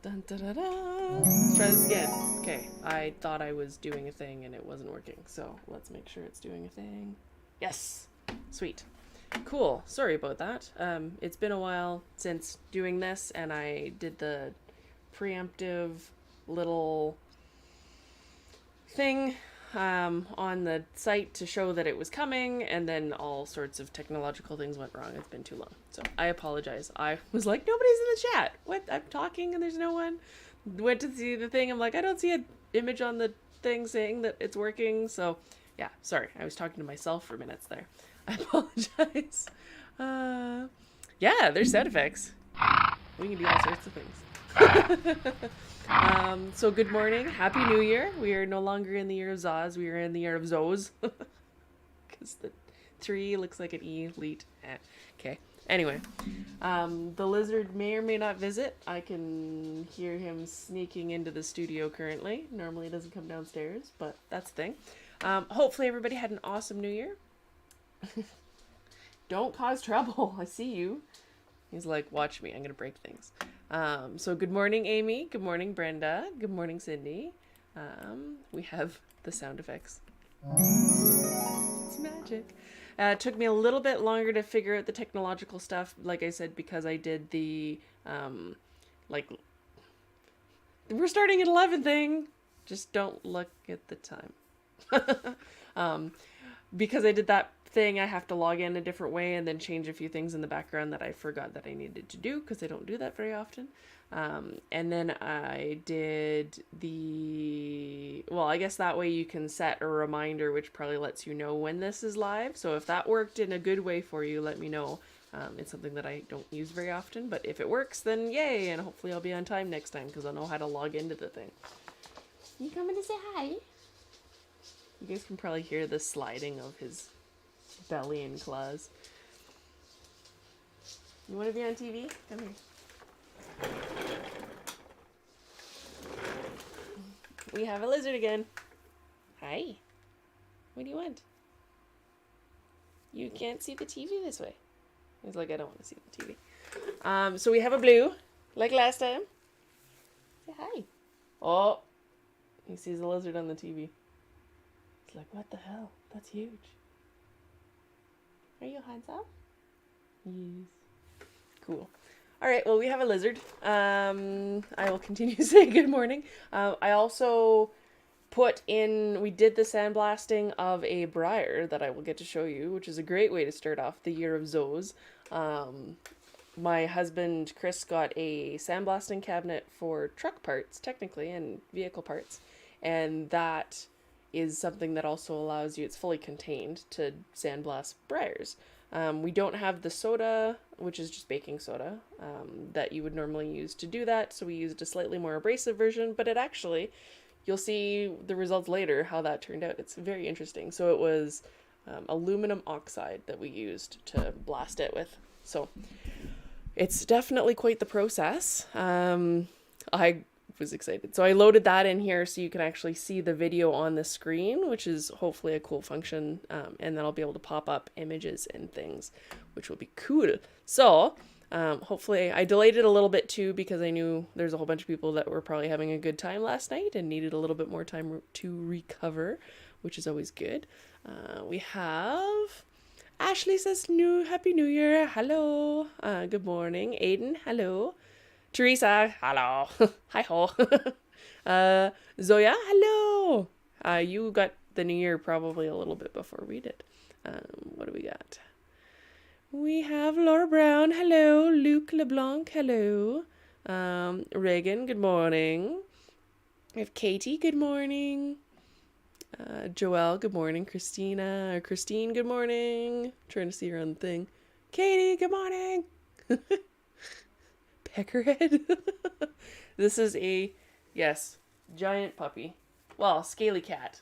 Dun, da, da, da. Let's try this again. Okay, I thought I was doing a thing and it wasn't working, so let's make sure it's doing a thing. Yes! Sweet. Cool. Sorry about that. It's been a while since doing this, and I did the preemptive little thing on the site to show that it was coming, and then all sorts of technological things went wrong. It's been too long. So I apologize. I was like, nobody's in the chat. What? I'm talking and there's no one. Went to see the thing. I'm like, I don't see an image on the thing saying that it's working. So yeah, sorry. I was talking to myself for minutes there. I apologize. Yeah, there's sound effects. We can do all sorts of things. So good morning, happy new year. We are no longer in the year of Zaz, we are in the year of Zoz. Because the 3 looks like an E, leet. Okay, anyway. The lizard may or may not visit. I can hear him sneaking into the studio currently. Normally he doesn't come downstairs, but that's the thing. Hopefully everybody had an awesome new year. Don't cause trouble, I see you. He's like, watch me, I'm gonna break things. So good morning, Amy. Good morning, Brenda. Good morning, Cindy. We have the sound effects. It's magic. It took me a little bit longer to figure out the technological stuff, like I said, because I did the, we're starting at 11 thing. Just don't look at the time. Because I did that thing, I have to log in a different way and then change a few things in the background that I forgot that I needed to do, because I don't do that very often. And then I did I guess that way you can set a reminder, which probably lets you know when this is live. So if that worked in a good way for you, let me know. It's something that I don't use very often, but if it works, then yay, and hopefully I'll be on time next time, because I'll know how to log into the thing. You coming to say hi? You guys can probably hear the sliding of his belly and claws. You want to be on TV? Come here. We have a lizard again. Hi. What do you want? You can't see the TV this way. He's like, I don't want to see the TV. So we have a blue, like last time. Say hi. Oh, he sees a lizard on the TV. He's like, what the hell? That's huge. Are you handsome? Yes. Cool. All right, well, we have a lizard. I will continue to say good morning. I also we did the sandblasting of a briar that I will get to show you, which is a great way to start off the year of Zoes. My husband, Chris, got a sandblasting cabinet for truck parts, technically, and vehicle parts. And that is something that also allows you, it's fully contained, to sandblast briars. We don't have the soda, which is just baking soda, that you would normally use to do that, so we used a slightly more abrasive version, but it actually, you'll see the results later, how that turned out. It's very interesting. So it was aluminum oxide that we used to blast it with. So it's definitely quite the process. I was excited. So I loaded that in here so you can actually see the video on the screen, which is hopefully a cool function. And then I'll be able to pop up images and things, which will be cool. So hopefully I delayed it a little bit too, because I knew there's a whole bunch of people that were probably having a good time last night and needed a little bit more time to recover, which is always good. We have Ashley says Happy New Year. Hello. Good morning. Aiden, hello. Teresa, hello. Hi ho. Zoya, hello. You got the new year probably a little bit before we did. What do we got? We have Laura Brown, hello. Luke LeBlanc, hello. Reagan, good morning. We have Katie, good morning. Joelle, good morning. Christine, good morning. Trying to see her on the thing. Katie, good morning. Peckerhead. This is giant puppy. Well, scaly cat.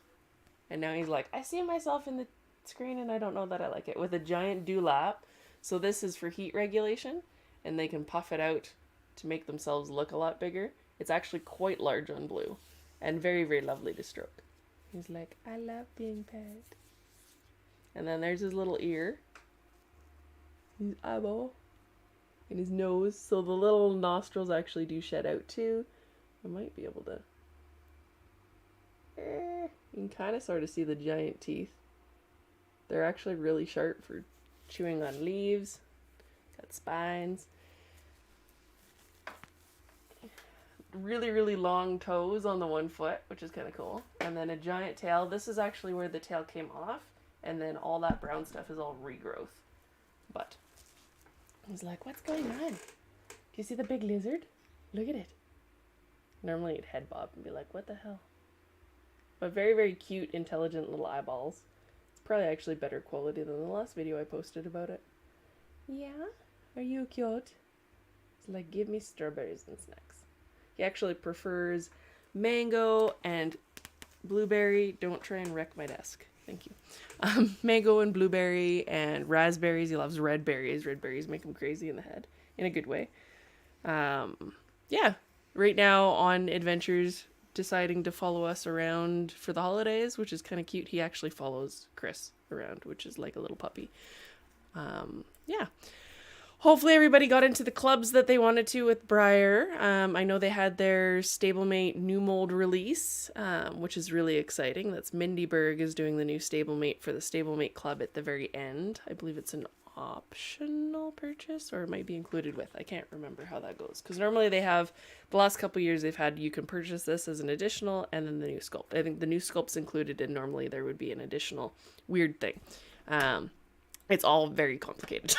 And now he's like, I see myself in the screen and I don't know that I like it. With a giant dewlap. So this is for heat regulation. And they can puff it out to make themselves look a lot bigger. It's actually quite large on Blue. And very, very lovely to stroke. He's like, I love being pet. And then there's his little ear. His eyeball. in his nose. So the little nostrils actually do shed out too. I might be able to... you can kind of sort of see the giant teeth. They're actually really sharp for chewing on leaves. Got spines. Really, really long toes on the one foot, which is kind of cool. And then a giant tail. This is actually where the tail came off. And then all that brown stuff is all regrowth. But he's like, what's going on? Do you see the big lizard? Look at it. Normally it'd head bob and be like, what the hell? But very, very cute, intelligent little eyeballs. It's probably actually better quality than the last video I posted about it. Yeah? Are you cute? It's like, give me strawberries and snacks. He actually prefers mango and blueberry. Don't try and wreck my desk. Thank you. Mango and blueberry and raspberries. He loves red berries. Red berries make him crazy in the head in a good way. Yeah. Right now on adventures, deciding to follow us around for the holidays, which is kind of cute. He actually follows Chris around, which is like a little puppy. Yeah. Hopefully everybody got into the clubs that they wanted to with Briar. I know they had their stablemate new mold release, which is really exciting. That's Mindy Berg is doing the new stablemate for the stablemate club at the very end. I believe it's an optional purchase, or it might be included with. I can't remember how that goes. Because normally they have, the last couple years they've had, you can purchase this as an additional, and then the new sculpt. I think the new sculpt's included, and normally there would be an additional weird thing. It's all very complicated.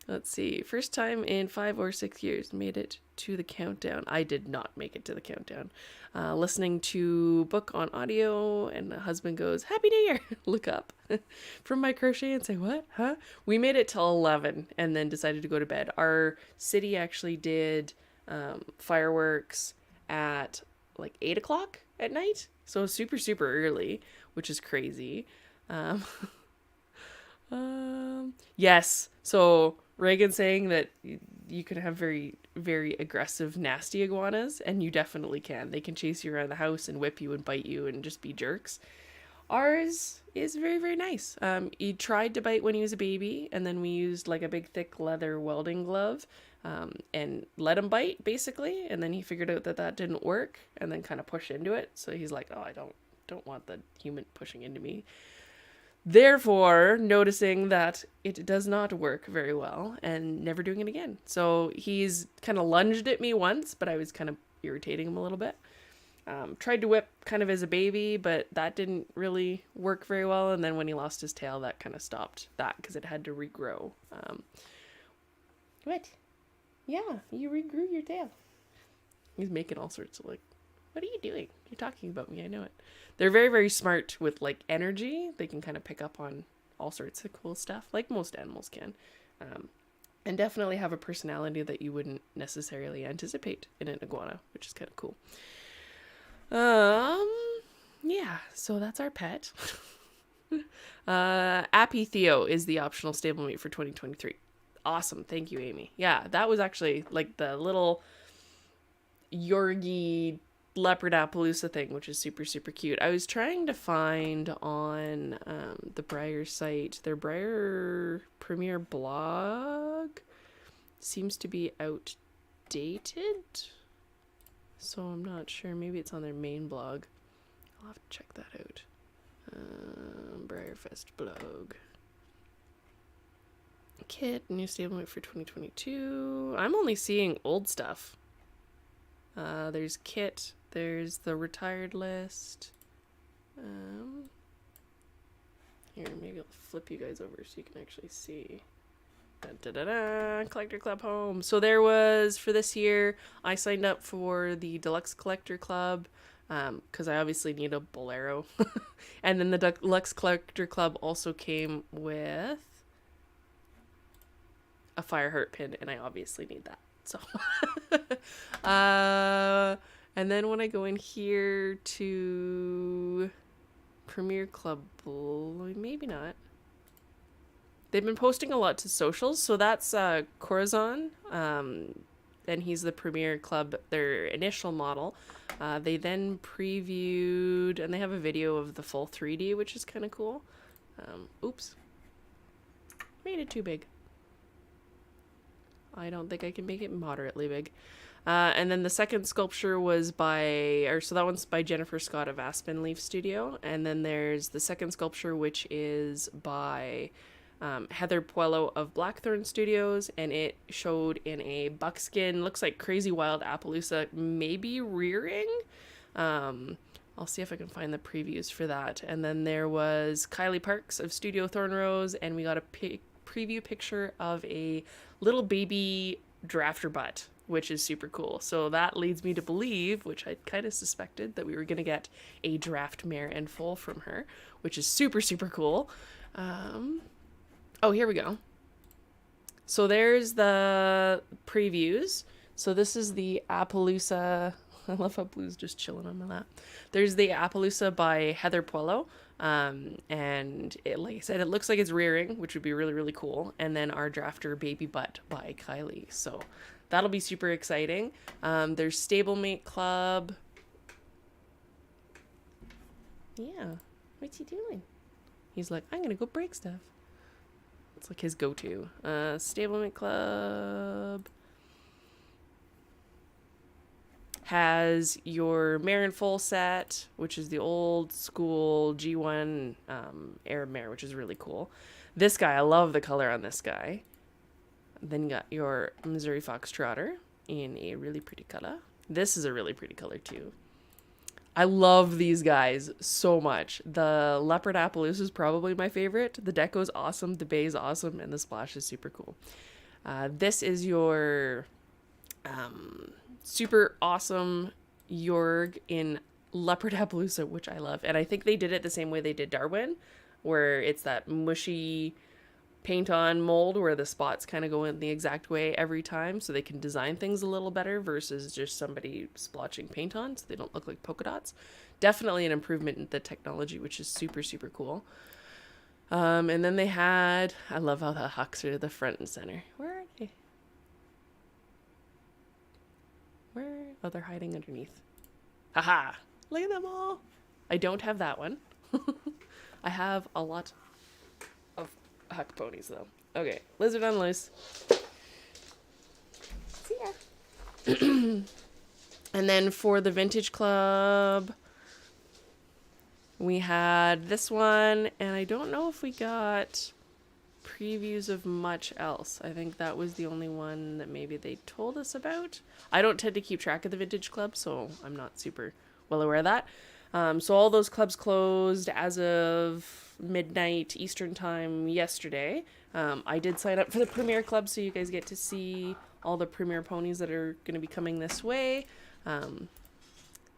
Let's see. First time in 5 or 6 years made it to the countdown. I did not make it to the countdown. Listening to book on audio, and the husband goes, Happy New Year! Look up from my crochet and say, what? Huh? We made it till 11 and then decided to go to bed. Our city actually did fireworks at like 8 o'clock at night. So super, super early, which is crazy. Yes. So Reagan saying that you can have very, very aggressive, nasty iguanas, and you definitely can. They can chase you around the house and whip you and bite you and just be jerks. Ours is very, very nice. He tried to bite when he was a baby, and then we used like a big, thick leather welding glove, and let him bite basically. And then he figured out that that didn't work, and then kind of pushed into it. So he's like, oh, I don't want the human pushing into me. Therefore, noticing that it does not work very well and never doing it again. So he's kind of lunged at me once, but I was kind of irritating him a little bit. Tried to whip kind of as a baby, but that didn't really work very well. And then when he lost his tail, that kind of stopped that because it had to regrow. What? Yeah, you regrew your tail. He's making all sorts of like, what are you doing? You're talking about me. I know it. They're very, very smart with like energy. They can kind of pick up on all sorts of cool stuff, like most animals can. And definitely have a personality that you wouldn't necessarily anticipate in an iguana, which is kind of cool. Yeah, so that's our pet. Appy Theo is the optional stablemate for 2023. Awesome. Thank you, Amy. Yeah, that was actually like the little Yorgi leopard Appaloosa thing, which is super, super cute. I was trying to find on the Briar site, their Briar Premier blog seems to be outdated, so I'm not sure. Maybe it's on their main blog. I'll have to check that out. Briarfest blog. Kit, new stablemate for 2022. I'm only seeing old stuff. There's Kit. There's the retired list. Here, maybe I'll flip you guys over so you can actually see. Collector Club home. So there was, for this year, I signed up for the Deluxe Collector Club because I obviously need a Bolero. And then the Deluxe Collector Club also came with a Fireheart pin, and I obviously need that. So, and then when I go in here to Premier Club, maybe not. They've been posting a lot to socials, so that's Corazon, and he's the Premier Club, their initial model. They then previewed, and they have a video of the full 3D, which is kind of cool. Oops. Made it too big. I don't think I can make it moderately big. And then the second sculpture was so that one's by Jennifer Scott of Aspen Leaf Studio. And then there's the second sculpture, which is by Heather Puello of Blackthorn Studios. And it showed in a buckskin, looks like Crazy Wild Appaloosa, maybe rearing. I'll see if I can find the previews for that. And then there was Kylie Parks of Studio Thorn Rose. And we got a preview picture of a little baby drafter butt, which is super cool. So that leads me to believe, which I kind of suspected, that we were going to get a draft mare and foal from her, which is super, super cool. Oh, here we go. So there's the previews. So this is the Appaloosa. I love how Blue's just chilling on my lap. There's the Appaloosa by Heather Puello. And it, like I said, it looks like it's rearing, which would be really, really cool. And then our drafter Baby Butt by Kylie. So that'll be super exciting. There's Stablemate Club. Yeah. What's he doing? He's like, I'm going to go break stuff. It's like his go-to. Stablemate Club has your mare and foal set, which is the old school G1 Arab mare, which is really cool. This guy, I love the color on this guy. Then you got your Missouri Foxtrotter in a really pretty color. This is a really pretty color too. I love these guys so much. The Leopard Appaloosa is probably my favorite. The deco's awesome, the bay is awesome, and the splash is super cool. This is your super awesome Jorg in Leopard Appaloosa, which I love. And I think they did it the same way they did Darwin, where it's that mushy paint on mold where the spots kind of go in the exact way every time, so they can design things a little better versus just somebody splotching paint on so they don't look like polka dots. Definitely an improvement in the technology, which is super, super cool. And then they had, I love how the hucks are the front and center. Where are they? Oh, they're hiding underneath. Haha! Look at them all! I don't have that one. I have a lot of huck ponies, though. Okay, lizard on loose. See ya! And then for the Vintage Club, we had this one, and I don't know if we got previews of much else. I think that was the only one that maybe they told us about. I don't tend to keep track of the Vintage Club, so I'm not super well aware of that. So all those clubs closed as of midnight Eastern time yesterday. I did sign up for the Premier Club, so you guys get to see all the Premier ponies that are going to be coming this way.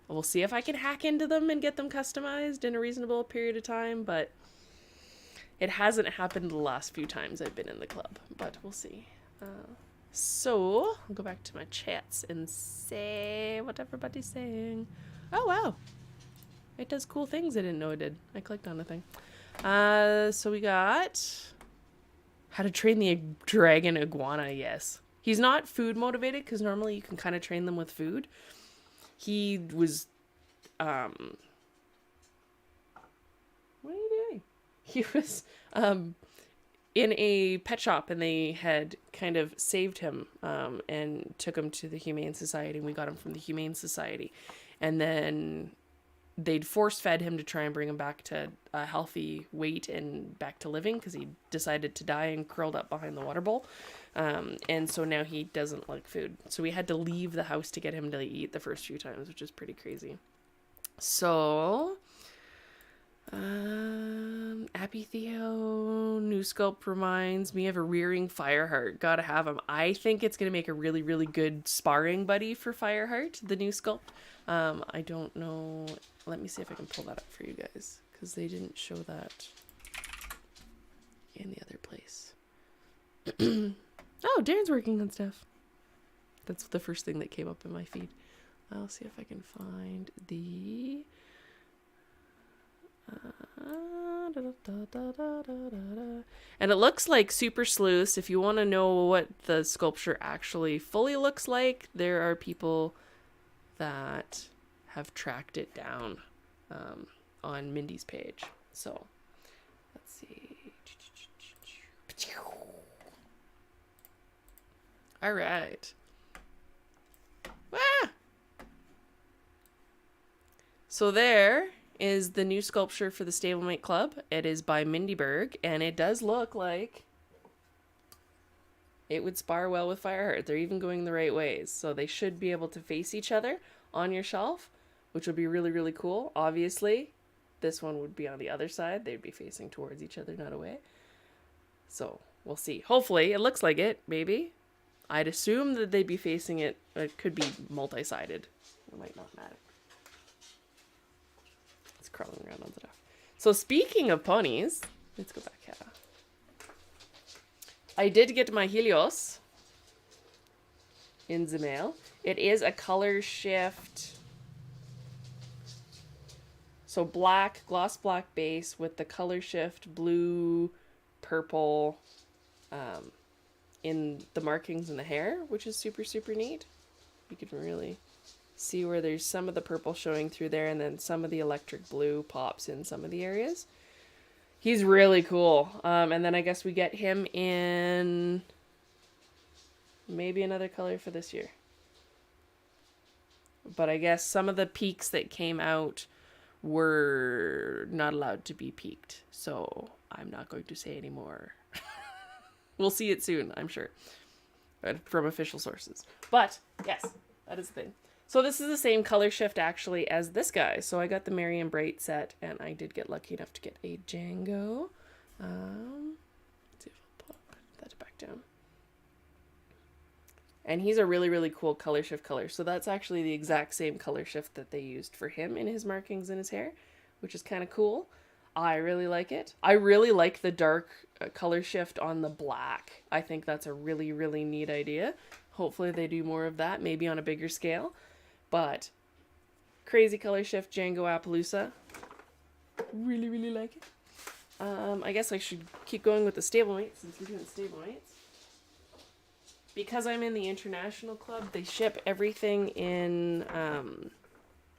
We'll see if I can hack into them and get them customized in a reasonable period of time, but it hasn't happened the last few times I've been in the club, but we'll see. So, I'll go back to my chats and say what everybody's saying. Oh, wow. It does cool things I didn't know it did. I clicked on the thing. So we got how to train the dragon iguana, yes. He's not food motivated, because normally you can kind of train them with food. He was, what are you doing? He was in a pet shop, and they had kind of saved him and took him to the Humane Society, and we got him from the Humane Society. And then they'd force-fed him to try and bring him back to a healthy weight and back to living, because he decided to die and curled up behind the water bowl. And so now he doesn't like food. So we had to leave the house to get him to eat the first few times, which is pretty crazy. So Appy Theo, new sculpt reminds me of a rearing Fireheart. Gotta have him. I think it's gonna make a really, really good sparring buddy for Fireheart, the new sculpt. I don't know. Let me see if I can pull that up for you guys, because they didn't show that in the other place. Oh, Darren's working on stuff. That's the first thing that came up in my feed. I'll see if I can find the and it looks like Super Sleuths. If you want to know what the sculpture actually fully looks like, there are people that have tracked it down on Mindy's page. So let's see. All right. Ah! So there is the new sculpture for the Stablemate Club. It is by Mindy Berg, and it does look like it would spar well with Fireheart. They're even going the right ways. So they should be able to face each other on your shelf, which would be really, really cool. Obviously, this one would be on the other side. They'd be facing towards each other, not away. So we'll see. Hopefully, it looks like it, maybe. I'd assume that they'd be facing it. It could be multi-sided. It might not matter. It's crawling around on the top. So speaking of ponies, let's go back here. I did get my Helios in the mail. It is a color shift. So black, gloss black base with the color shift blue, purple in the markings in the hair, which is super, super neat. You can really see where there's some of the purple showing through there, and then some of the electric blue pops in some of the areas. He's really cool. And then I guess we get him in maybe another color for this year. But I guess some of the peaks that came out were not allowed to be peaked. So I'm not going to say any more. We'll see it soon, I'm sure. From official sources. But, yes, that is the thing. So this is the same color shift, actually, as this guy. So I got the Merry and Bright set, and I did get lucky enough to get a Django. Let's see if I'll pop that back down. And he's a really, really cool color shift color. So that's actually the exact same color shift that they used for him in his markings in his hair, which is kind of cool. I really like it. I really like the dark color shift on the black. I think that's a really, really neat idea. Hopefully they do more of that, maybe on a bigger scale. But crazy color shift Django Appaloosa. Really, really like it. I guess I should keep going with the stablemates since we're doing stablemates. Because I'm in the international club, they ship everything in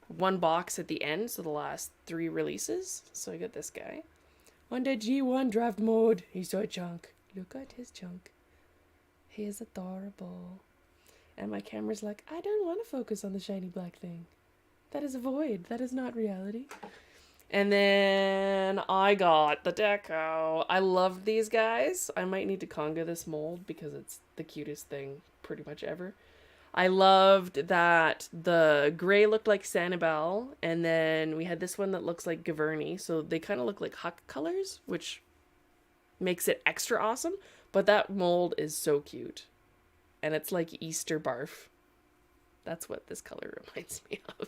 one box at the end, so the last 3 releases. So I got this guy. Under G1 draft mode. He's so chunk. Look at his chunk. He is adorable. And my camera's like, I don't want to focus on the shiny black thing. That is a void. That is not reality. And then I got the deco. I love these guys. I might need to conga this mold because it's the cutest thing pretty much ever. I loved that the gray looked like Sanibel, and then we had this one that looks like Gaverny. So they kind of look like Huck colors, which makes it extra awesome. But that mold is so cute. And it's like Easter barf. That's what this color reminds me of.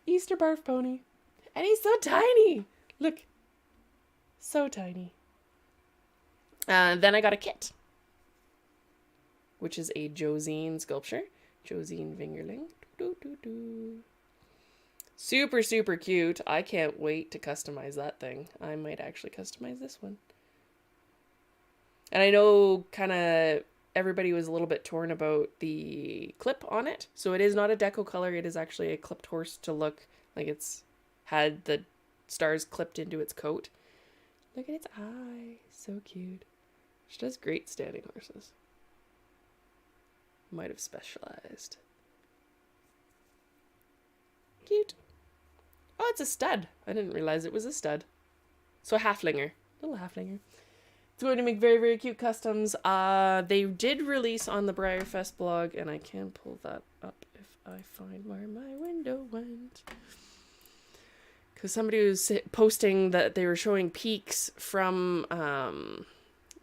Easter barf pony. And he's so tiny. Look. So tiny. Then I got a kit, which is a Josine sculpture. Josine Vingerling. Super, super cute. I can't wait to customize that thing. I might actually customize this one. And I know kind of everybody was a little bit torn about the clip on it. So it is not a deco color. It is actually a clipped horse to look like it's had the stars clipped into its coat. Look at its eye. So cute. She does great standing horses. Might have specialized. Cute. Oh, it's a stud. I didn't realize it was a stud. So a halflinger. Little halflinger. It's going to make very, very cute customs. They did release on the Briarfest blog, and I can pull that up if I find where my window went. Because somebody was posting that they were showing peaks from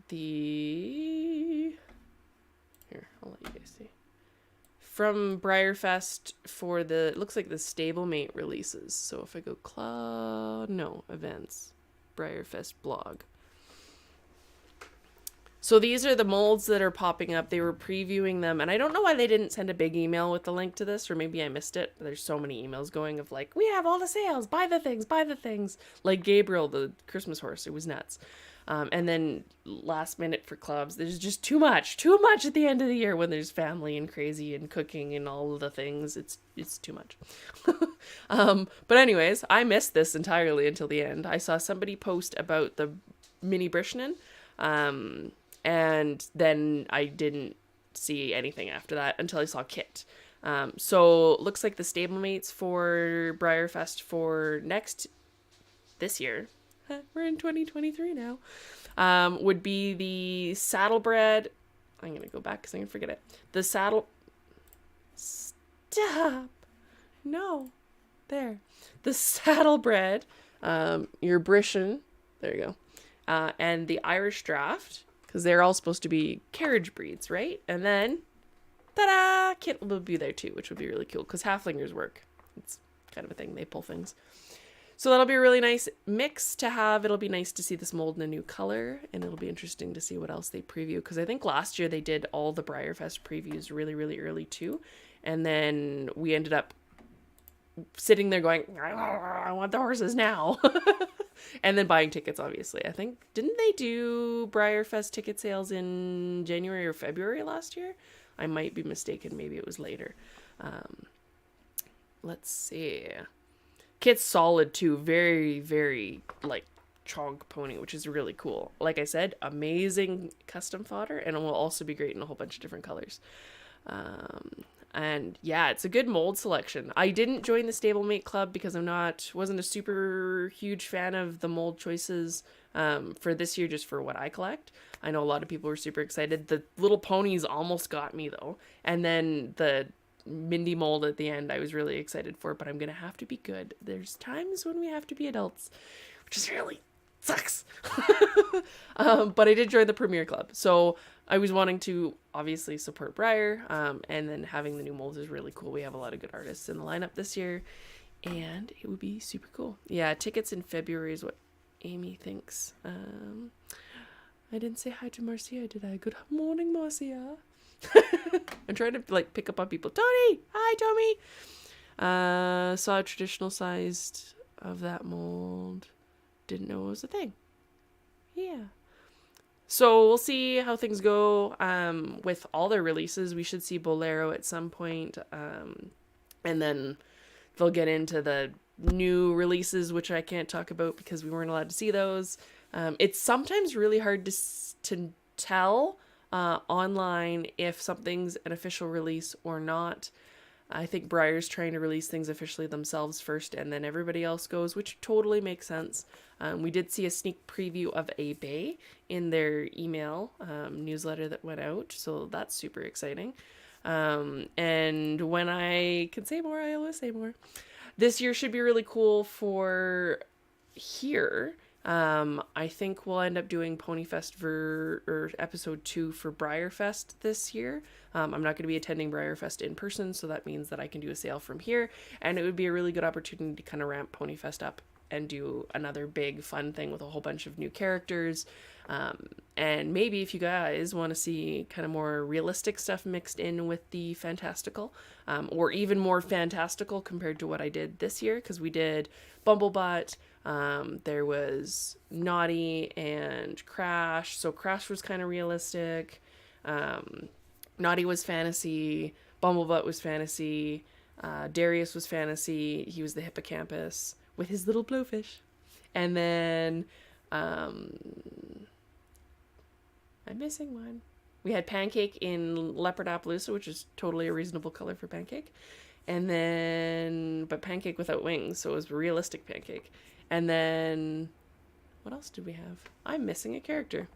the... Here, I'll let you guys see. From Briarfest for the... It looks like the Stablemate releases. So if I go events. Briarfest blog. So these are the molds that are popping up. They were previewing them, and I don't know why they didn't send a big email with the link to this, or maybe I missed it. There's so many emails going of like, we have all the sales, buy the things, buy the things. Like Gabriel, the Christmas horse, it was nuts. And then last minute for clubs, there's just too much at the end of the year when there's family and crazy and cooking and all of the things. It's too much. But anyways, I missed this entirely until the end. I saw somebody post about the mini Brishnin, And then I didn't see anything after that until I saw Kit. So looks like the stablemates for Briarfest for this year, we're in 2023 now, would be the saddlebred. I'm going to go back because I'm going to forget it. The saddle... Stop! No. There. The saddlebred, your Brishan, there you go, and the Irish Draft, because they're all supposed to be carriage breeds, right? And then, ta-da! Kit will be there too, which would be really cool, because halflingers work. It's kind of a thing. They pull things. So that'll be a really nice mix to have. It'll be nice to see this mold in a new color, and it'll be interesting to see what else they preview, because I think last year they did all the Briarfest previews really, really early too, and then we ended up sitting there going, I want the horses now. And then buying tickets, obviously. I think, didn't they do Briarfest ticket sales in January or February last year? I might be mistaken. Maybe it was later. Let's see. Kit's solid too. Very, very, like, chonk pony, which is really cool. Like I said, amazing custom fodder, and it will also be great in a whole bunch of different colors. And yeah, it's a good mold selection. I didn't join the stablemate club because wasn't a super huge fan of the mold choices for this year, just for what I collect. I know a lot of people were super excited. The little ponies almost got me though. And then the Mindy mold at the end, I was really excited for, but I'm going to have to be good. There's times when we have to be adults, which is really sucks. But I did join the Premier Club. So I was wanting to obviously support Briar, and then having the new molds is really cool. We have a lot of good artists in the lineup this year, and it would be super cool. Yeah, tickets in February is what Amy thinks. I didn't say hi to Marcia, did I? Good morning, Marcia. I'm trying to like pick up on people. Tony! Hi, Tommy! Saw a traditional sized of that mold. Didn't know it was a thing. Yeah. So we'll see how things go with all their releases. We should see Bolero at some point. And then they'll get into the new releases, which I can't talk about because we weren't allowed to see those. It's sometimes really hard to tell online if something's an official release or not. I think Briar's trying to release things officially themselves first, and then everybody else goes, which totally makes sense. We did see a sneak preview of a bay in their email newsletter that went out, so that's super exciting. And when I can say more, I always say more. This year should be really cool for here. I think we'll end up doing Ponyfest or episode 2 for Briarfest this year. I'm not going to be attending Briarfest in person, so that means that I can do a sale from here, and it would be a really good opportunity to kind of ramp Ponyfest up and do another big fun thing with a whole bunch of new characters. And maybe if you guys want to see kind of more realistic stuff mixed in with the fantastical, or even more fantastical compared to what I did this year, because we did Bumblebutt, there was Naughty and Crash, so Crash was kind of realistic, Naughty was fantasy, Bumblebutt was fantasy, Darius was fantasy, he was the hippocampus with his little blowfish, and then I'm missing one. We had Pancake in Leopard Appaloosa, which is totally a reasonable color for Pancake. And then, but Pancake without wings, so it was realistic Pancake. And then, what else did we have? I'm missing a character,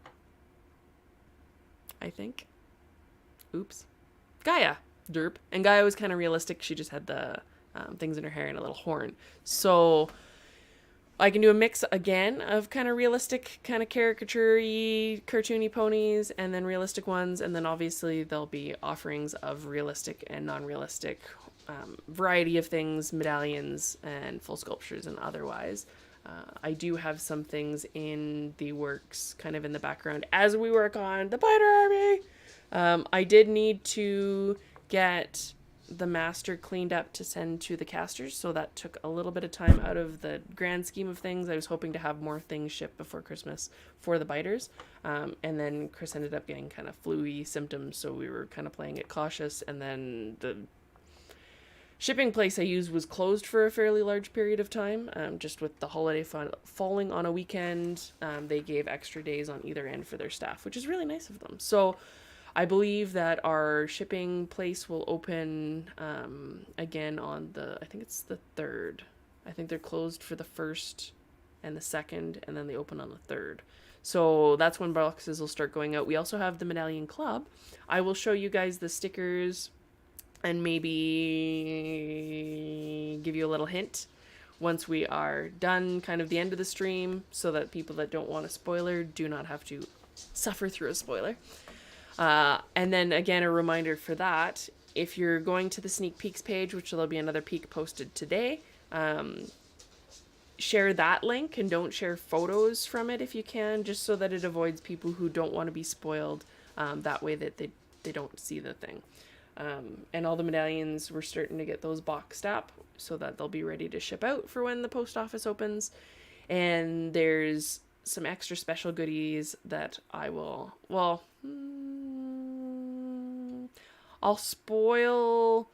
I think. Oops. Gaia. Derp. And Gaia was kind of realistic. She just had the things in her hair and a little horn. So I can do a mix again of kind of realistic, kind of caricature-y, cartoony ponies, and then realistic ones, and then obviously there'll be offerings of realistic and non-realistic variety of things, medallions and full sculptures and otherwise. I do have some things in the works, kind of in the background, as we work on the Biter Army. I did need to get the master cleaned up to send to the casters, so that took a little bit of time out of the grand scheme of things. I was hoping to have more things shipped before Christmas for the biters, and then Chris ended up getting kind of flu-y symptoms, so we were kind of playing it cautious, and then shipping place I used was closed for a fairly large period of time, just with the holiday falling on a weekend. They gave extra days on either end for their staff, which is really nice of them. So I believe that our shipping place will open again on I think it's the 3rd. I think they're closed for the 1st and the 2nd, and then they open on the 3rd. So that's when boxes will start going out. We also have the Medallion Club. I will show you guys the stickers and maybe give you a little hint once we are done, kind of the end of the stream, so that people that don't want a spoiler do not have to suffer through a spoiler. And then again, a reminder for that, if you're going to the sneak peeks page, which there'll be another peek posted today, share that link and don't share photos from it if you can, just so that it avoids people who don't want to be spoiled. That way that they don't see the thing. And all the medallions, we're starting to get those boxed up so that they'll be ready to ship out for when the post office opens. And there's some extra special goodies that I will, I'll spoil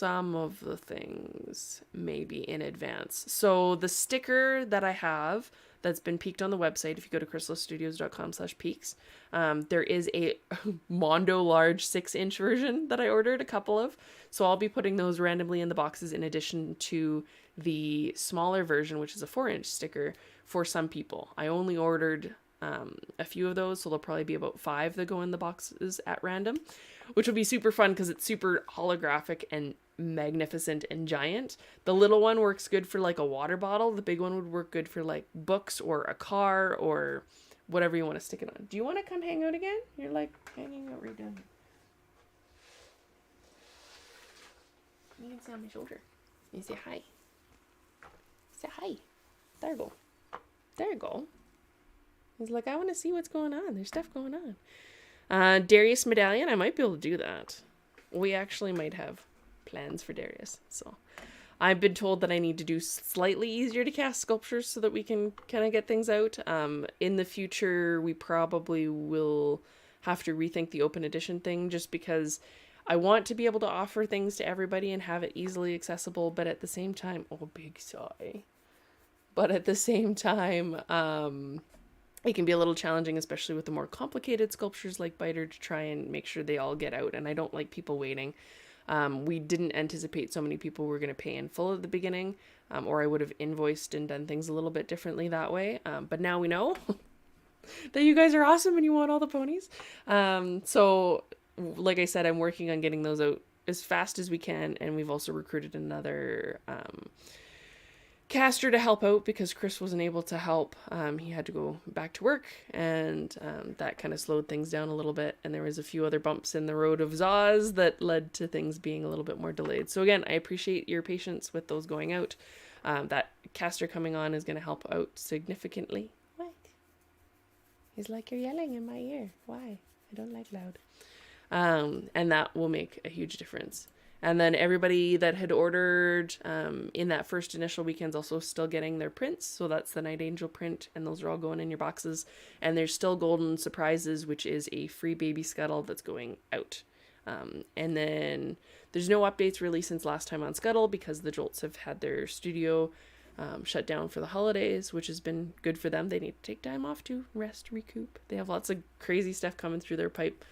some of the things maybe in advance. So the sticker that I have that's been peaked on the website, if you go to chrysalisstudios.com/peaks, there is a Mondo large 6-inch version that I ordered a couple of. So I'll be putting those randomly in the boxes in addition to the smaller version, which is a 4-inch sticker for some people. I only ordered a few of those, so there'll probably be about 5 that go in the boxes at random, which will be super fun because it's super holographic and magnificent and giant. The little one works good for like a water bottle. The big one would work good for like books or a car or whatever you want to stick it on. Do you want to come hang out again? You're like hanging out right down here. You can sit on my shoulder. You say hi. Say hi. There you go. There you go. He's like, I want to see what's going on. There's stuff going on. Darius Medallion, I might be able to do that. We actually might have plans for Darius. So I've been told that I need to do slightly easier to cast sculptures so that we can kind of get things out. In the future, we probably will have to rethink the open edition thing, just because I want to be able to offer things to everybody and have it easily accessible, but at the same time, oh, big sigh. But at the same time, it can be a little challenging, especially with the more complicated sculptures like Biter, to try and make sure they all get out. And I don't like people waiting. We didn't anticipate so many people were going to pay in full at the beginning, or I would have invoiced and done things a little bit differently that way. But now we know that you guys are awesome and you want all the ponies. So like I said, I'm working on getting those out as fast as we can. And we've also recruited another caster to help out because Chris wasn't able to help. He had to go back to work, and that kind of slowed things down a little bit, and there was a few other bumps in the road of Zaz that led to things being a little bit more delayed. So again, I appreciate your patience with those going out. That caster coming on is going to help out significantly. What? He's like, you're yelling in my ear. Why? I don't like loud. And that will make a huge difference. And then everybody that had ordered in that first initial weekend's also still getting their prints. So that's the Night Angel print, and those are all going in your boxes. And there's still Golden Surprises, which is a free baby Scuttle that's going out. And then there's no updates really since last time on Scuttle because the Jolts have had their studio shut down for the holidays, which has been good for them. They need to take time off to rest, recoup. They have lots of crazy stuff coming through their pipe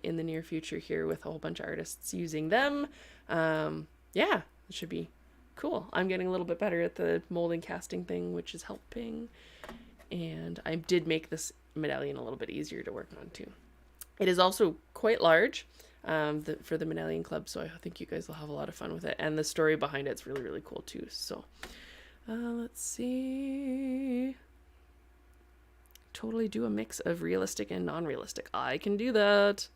in the near future here with a whole bunch of artists using them. Yeah, it should be cool. I'm getting a little bit better at the molding casting thing, which is helping. And I did make this medallion a little bit easier to work on too. It is also quite large for the Medallion Club, so I think you guys will have a lot of fun with it. And the story behind it's really, really cool too. So let's see. Totally do a mix of realistic and non-realistic. I can do that.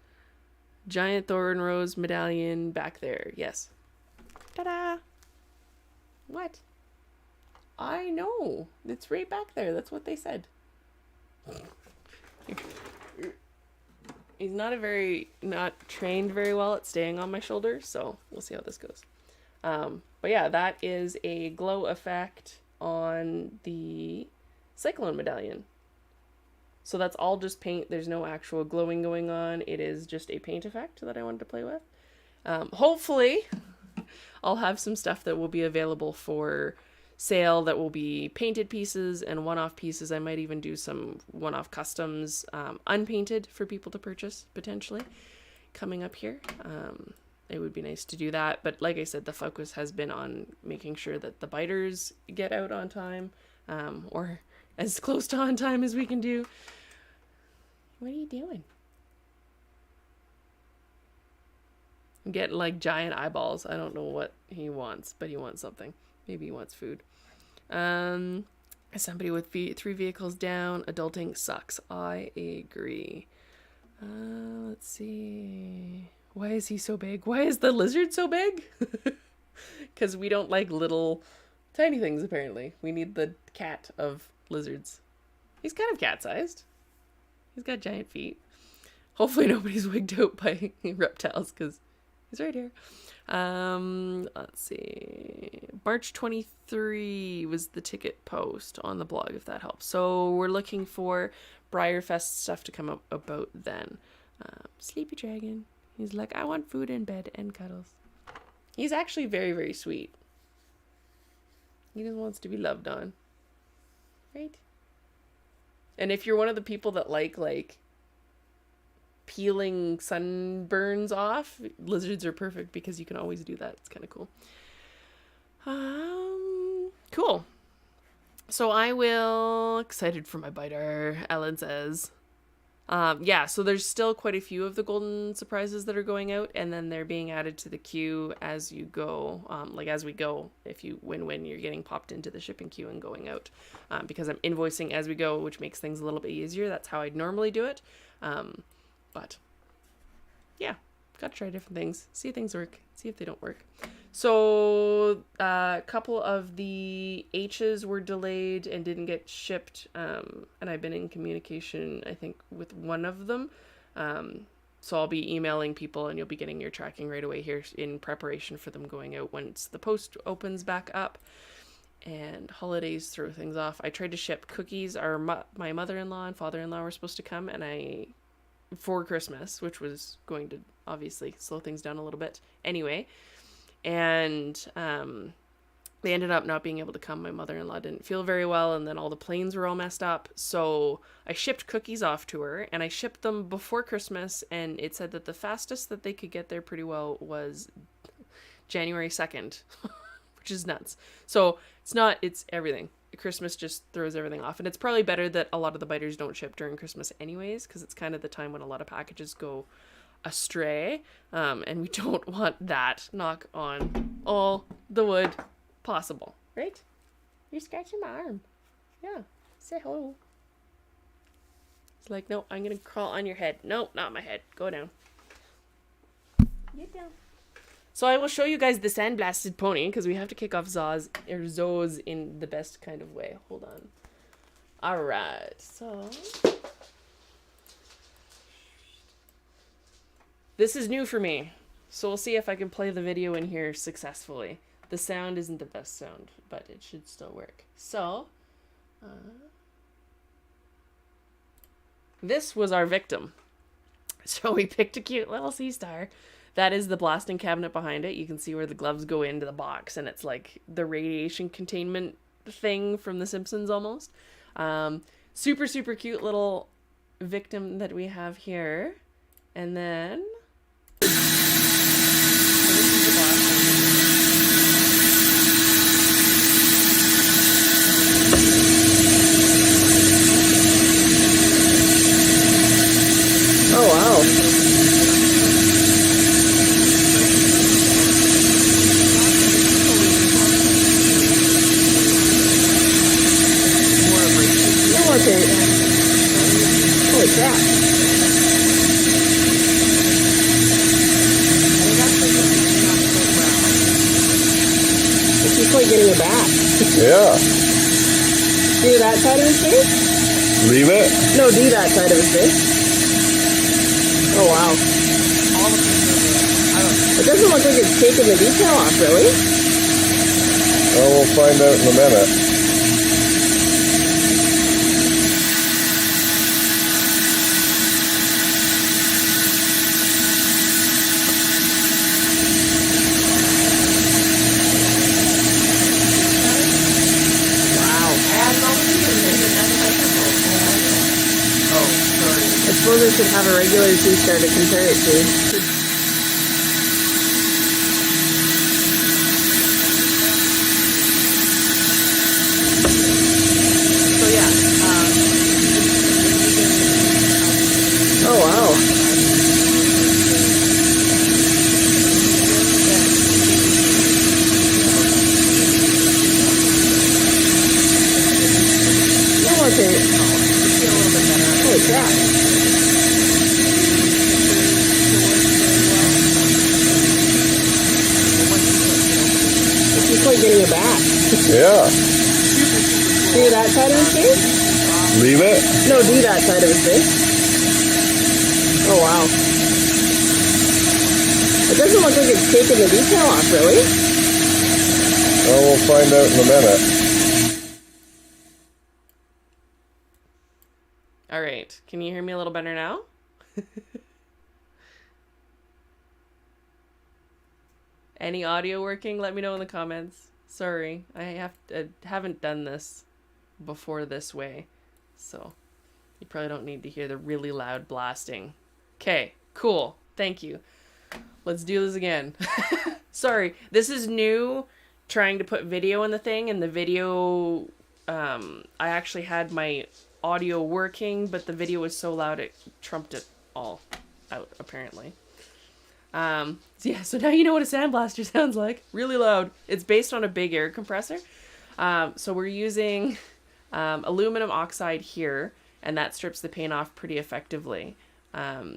Giant thorn rose medallion back there. Yes. Ta-da! What? I know. It's right back there. That's what they said. He's not trained very well at staying on my shoulder, so we'll see how this goes. But yeah, that is a glow effect on the Cyclone medallion. So that's all just paint. There's no actual glowing going on. It is just a paint effect that I wanted to play with. Hopefully, I'll have some stuff that will be available for sale that will be painted pieces and one-off pieces. I might even do some one-off customs, unpainted for people to purchase, potentially, coming up here. It would be nice to do that. But like I said, the focus has been on making sure that the biters get out on time, or as close to on time as we can do. What are you doing? I'm getting like giant eyeballs. I don't know what he wants, but he wants something. Maybe he wants food. Somebody with 3 vehicles down. Adulting sucks. I agree. Let's see. Why is he so big? Why is the lizard so big? Because we don't like little tiny things, apparently. We need the cat of lizards. He's kind of cat-sized. He's got giant feet. Hopefully nobody's wigged out by reptiles, because he's right here. Let's see. March 23 was the ticket post on the blog, if that helps. So we're looking for Briarfest stuff to come up about then. Sleepy Dragon. He's like, I want food in bed and cuddles. He's actually very, very sweet. He just wants to be loved on. Right? And if you're one of the people that like peeling sunburns off, lizards are perfect because you can always do that. It's kind of cool. Cool. So I will... Excited for my biter, Ellen says. Yeah, so there's still quite a few of the golden surprises that are going out, and then they're being added to the queue as you go, as we go. If you win, you're getting popped into the shipping queue and going out, because I'm invoicing as we go, which makes things a little bit easier. That's how I'd normally do it. But yeah, gotta try different things, see if things work, see if they don't work. So a couple of the H's were delayed and didn't get shipped, and I've been in communication, I think, with one of them. So I'll be emailing people, and you'll be getting your tracking right away here in preparation for them going out once the post opens back up. And holidays throw things off. I tried to ship cookies. My mother-in-law and father-in-law were supposed to come, and for Christmas, which was going to obviously slow things down a little bit anyway. And they ended up not being able to come. My mother-in-law didn't feel very well, and then all the planes were all messed up. So I shipped cookies off to her, and I shipped them before Christmas, and it said that the fastest that they could get there pretty well was January 2nd, which is nuts. So it's everything. Christmas just throws everything off, and it's probably better that a lot of the biters don't ship during Christmas anyways, because it's kind of the time when a lot of packages go astray, and we don't want that. Knock on all the wood possible, right? You're scratching my arm. Yeah, say hello. It's like, no, I'm gonna crawl on your head. No, not my head. Go down. Get down. So I will show you guys the sandblasted pony, because we have to kick off Zo's in the best kind of way. Hold on. All right, so this is new for me, so we'll see if I can play the video in here successfully. The sound isn't the best sound, but it should still work. So, this was our victim. So we picked a cute little sea star. That is the blasting cabinet behind it. You can see where the gloves go into the box, and it's like the radiation containment thing from The Simpsons almost. Super, super cute little victim that we have here. And then... so this is the box. Oh, wow. Oh, okay. Holy crap. He's like getting a bath. Yeah. Do that side of his face? Leave it? No, do that side of his face. Oh, wow. It doesn't look like it's taking the detail off, really. Well, we'll find out in a minute. suppose I should have a regular T-star to compare it to. So yeah, Oh wow. No, okay. Holy crap. It's just like getting a bath. Yeah. Do that side of his face? Leave it. No, do that side of his face. Oh wow. It doesn't look like it's taking the detail off, really. Well, we'll find out in a minute. all right. Can you hear me a little better now? Any audio working? Let me know in the comments. Sorry, I haven't done this before this way, so you probably don't need to hear the really loud blasting. Okay, cool. Thank you. Let's do this again. Sorry, this is new, trying to put video in the thing, and the video, I actually had my audio working, but the video was so loud it trumped it all out, apparently. Yeah, so now you know what a sandblaster sounds like. Really loud. It's based on a big air compressor. So we're using aluminum oxide here, and that strips the paint off pretty effectively.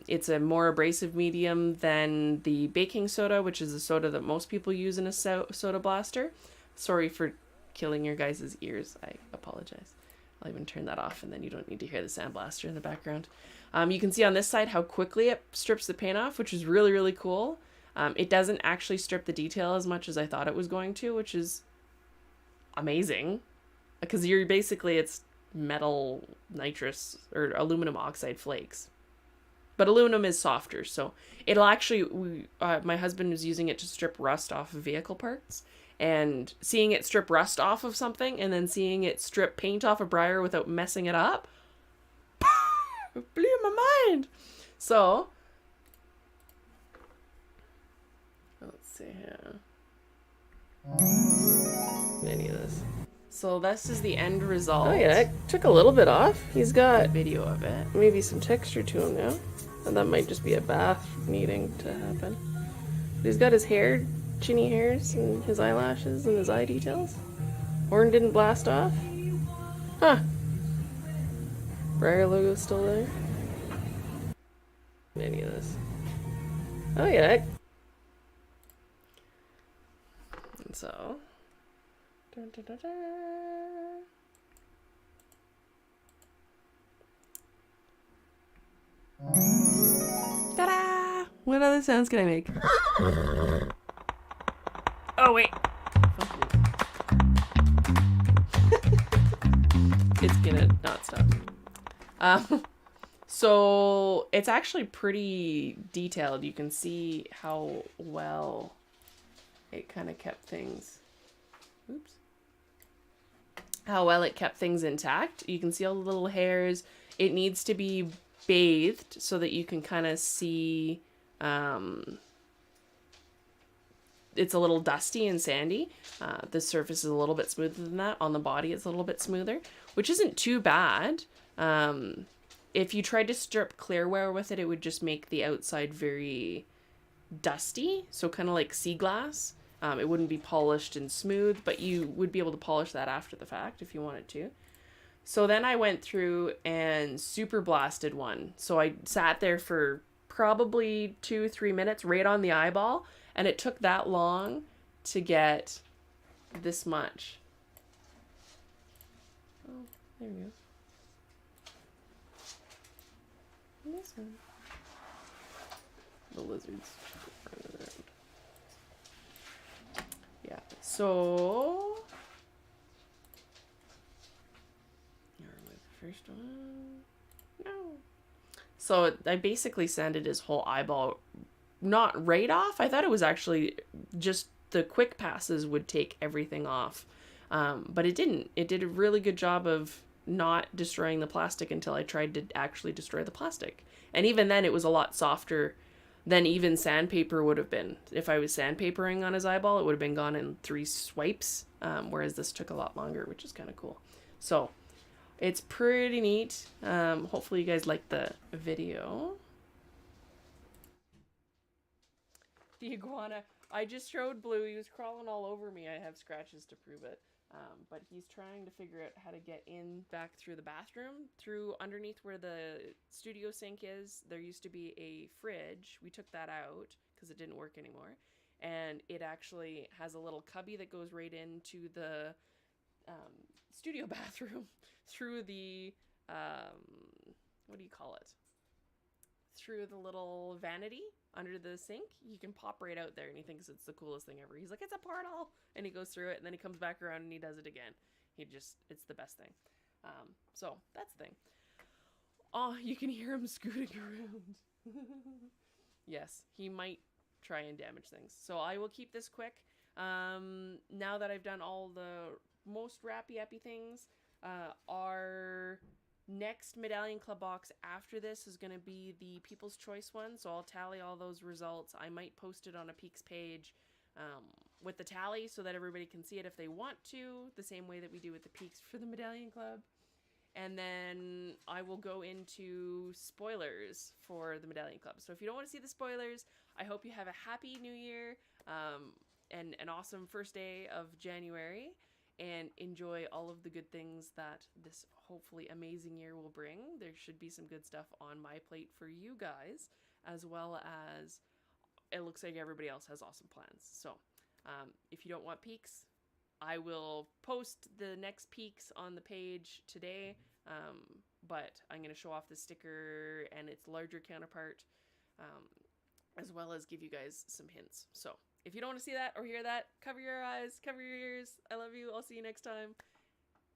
It's a more abrasive medium than the baking soda, which is a soda that most people use in a soda blaster. Sorry for killing your guys' ears. I apologize. I'll even turn that off, and then you don't need to hear the sandblaster in the background. You can see on this side how quickly it strips the paint off, which is really, really cool. It doesn't actually strip the detail as much as I thought it was going to, which is amazing. Because you're basically, it's metal nitrous or aluminum oxide flakes. But aluminum is softer, so it'll actually, my husband was using it to strip rust off of vehicle parts. And seeing it strip rust off of something, and then seeing it strip paint off a briar without messing it up, it blew my mind. So, let's see here. Any of this. So this is the end result. Oh yeah, it took a little bit off. He's got Video of it. maybe some texture to him now. And that might just be a bath needing to happen. But he's got his hair, chinny hairs, and his eyelashes, and his eye details. Horn didn't blast off. Huh. Briar logo's still there. Any of this. Oh yeah. And so. Dun, dun, dun, dun. Ta-da! What other sounds can I make? Oh, wait. It's gonna not stop. So it's actually pretty detailed. You can see how well it kind of kept things. Oops. How well it kept things intact. You can see all the little hairs. It needs to be bathed so that you can kind of see it's a little dusty and sandy. The surface is a little bit smoother than that. On the body it's a little bit smoother, which isn't too bad. If you tried to strip clearware with it, it would just make the outside very dusty, so kind of like sea glass. It wouldn't be polished and smooth, but you would be able to polish that after the fact if you wanted to. So then I went through and super blasted one. So I sat there for probably 2-3 minutes right on the eyeball, and it took that long to get this much. Oh, there we go. And this one. The lizards. Yeah, so first one. No. So I basically sanded his whole eyeball, not right off. I thought it was actually just the quick passes would take everything off. But it didn't. It did a really good job of not destroying the plastic until I tried to actually destroy the plastic. And even then, it was a lot softer than even sandpaper would have been. If I was sandpapering on his eyeball, it would have been gone in 3 swipes, whereas this took a lot longer, which is kind of cool. So it's pretty neat. Hopefully you guys like the video. The iguana. I just showed Blue. He was crawling all over me. I have scratches to prove it. But he's trying to figure out how to get in back through the bathroom, through underneath where the studio sink is. There used to be a fridge. We took that out because it didn't work anymore. And it actually has a little cubby that goes right into the studio bathroom through the, what do you call it? Through the little vanity under the sink. You can pop right out there, and he thinks it's the coolest thing ever. He's like, it's a portal, and he goes through it, and then he comes back around and he does it again. It's the best thing. So that's the thing. Oh, you can hear him scooting around. Yes, he might try and damage things. So I will keep this quick. Now that I've done all the most wrappy things, our next Medallion Club box after this is going to be the People's Choice one, so I'll tally all those results. I might post it on a Peaks page with the tally so that everybody can see it if they want to, the same way that we do with the Peaks for the Medallion Club. And then I will go into spoilers for the Medallion Club. So if you don't want to see the spoilers, I hope you have a happy new year and an awesome first day of January, and enjoy all of the good things that this hopefully amazing year will bring. There should be some good stuff on my plate for you guys, as well as it looks like everybody else has awesome plans. So if you don't want peaks, I will post the next peaks on the page today, but I'm going to show off the sticker and its larger counterpart, as well as give you guys some hints. So if you don't want to see that or hear that, cover your eyes, cover your ears. I love you. I'll see you next time.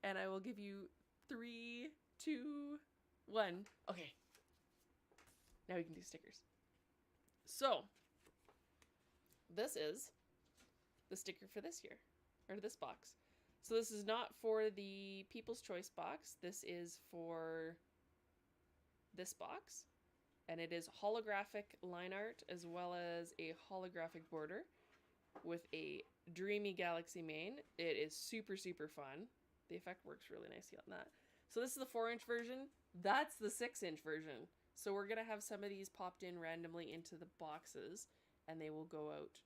And I will give you 3, 2, 1. Okay. Now we can do stickers. So, this is the sticker for this year, or this box. So this is not for the People's Choice box. This is for this box. And it is holographic line art as well as a holographic border with a dreamy galaxy mane. It is super, super fun. The effect works really nicely on that. So this is the 4-inch version. That's the 6-inch version. So we're going to have some of these popped in randomly into the boxes, and they will go out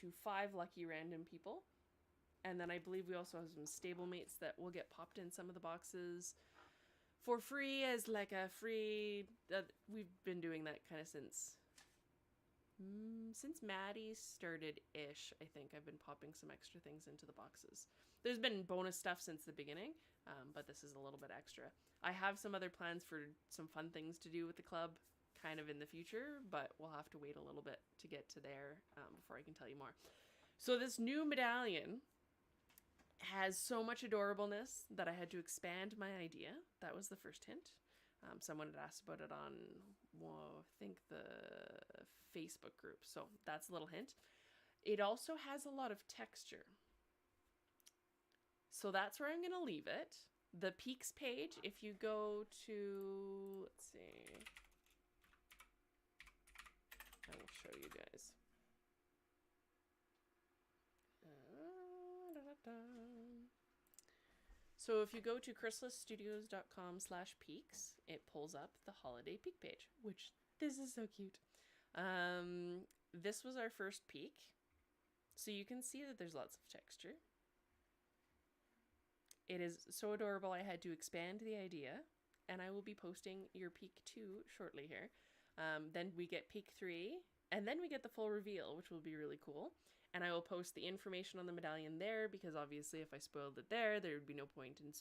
to 5 lucky random people. And then I believe we also have some stablemates that will get popped in some of the boxes for free as like a free... we've been doing that kind of since Maddie started-ish, I think. I've been popping some extra things into the boxes. There's been bonus stuff since the beginning, but this is a little bit extra. I have some other plans for some fun things to do with the club kind of in the future, but we'll have to wait a little bit to get to there before I can tell you more. So this new medallion has so much adorableness that I had to expand my idea. That was the first hint. Someone had asked about it on, well, I think the Facebook group. So that's a little hint. It also has a lot of texture. So that's where I'm going to leave it. The Peaks page, if you go to, let's see, I will show you guys. So if you go to chrysalisstudios.com/peaks, it pulls up the holiday peak page, which this is so cute. This was our first peak. So you can see that there's lots of texture. It is so adorable I had to expand the idea, and I will be posting your peak 2 shortly here. Then we get peak 3, and then we get the full reveal, which will be really cool. And I will post the information on the medallion there, because obviously if I spoiled it there would be no point in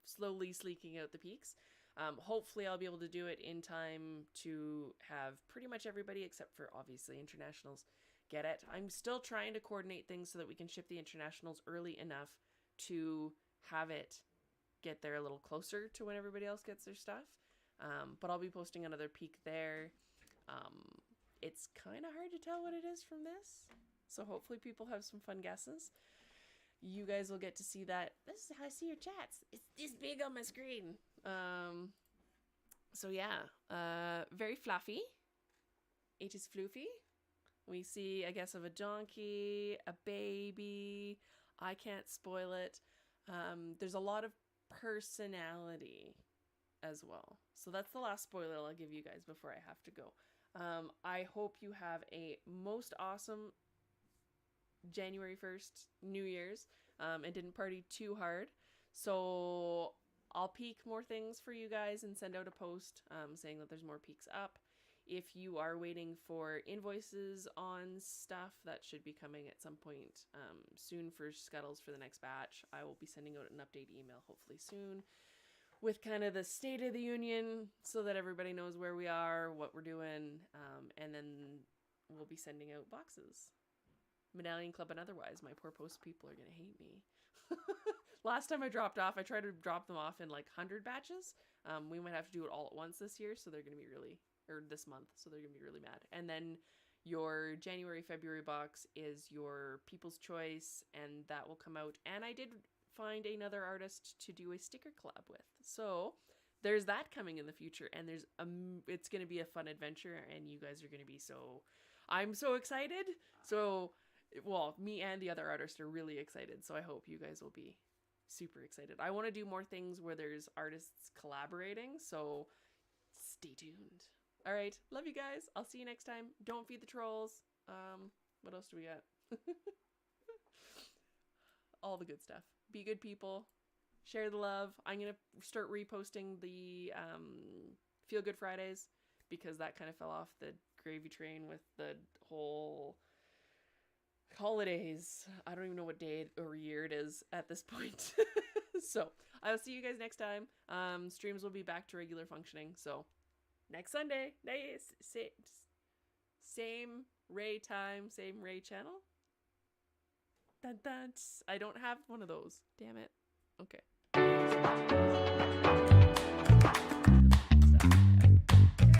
slowly sleeking out the peaks. Hopefully I'll be able to do it in time to have pretty much everybody, except for obviously internationals, get it. I'm still trying to coordinate things so that we can ship the internationals early enough to have it get there a little closer to when everybody else gets their stuff. But I'll be posting another peak there. It's kind of hard to tell what it is from this, so hopefully people have some fun guesses. you guys will get to see that. This is how I see your chats. It's this big on my screen. So yeah, very fluffy. It is floofy. We see, I guess, of a donkey, a baby. I can't spoil it. There's a lot of personality as well. So that's the last spoiler I'll give you guys before I have to go. I hope you have a most awesome January 1st, New Year's, and didn't party too hard. So I'll peek more things for you guys and send out a post saying that there's more peeks up. If you are waiting for invoices on stuff, that should be coming at some point soon for Scuttles for the next batch. I will be sending out an update email hopefully soon with kind of the state of the union so that everybody knows where we are, what we're doing, and then we'll be sending out boxes. Medallion Club and otherwise. My poor post people are going to hate me. Last time I dropped off, I tried to drop them off in like 100 batches. We might have to do it all at once this year, so they're going to be really, or this month, so they're going to be really mad. And then your January, February box is your People's Choice, and that will come out. And I did find another artist to do a sticker collab with. So there's that coming in the future, and there's it's going to be a fun adventure, and you guys are going to be so... I'm so excited. So, well, me and the other artists are really excited, so I hope you guys will be super excited. I want to do more things where there's artists collaborating, so stay tuned. All right, love you guys. I'll see you next time. Don't feed the trolls. What else do we got? All the good stuff. Be good people. Share the love. I'm going to start reposting the Feel Good Fridays because that kind of fell off the gravy train with the whole holidays. I don't even know what day or year it is at this point. So I'll see you guys next time. Streams will be back to regular functioning. So next Sunday, nice, same Ray time, same Ray channel. Dun, dun. I don't have one of those. Damn it. Okay.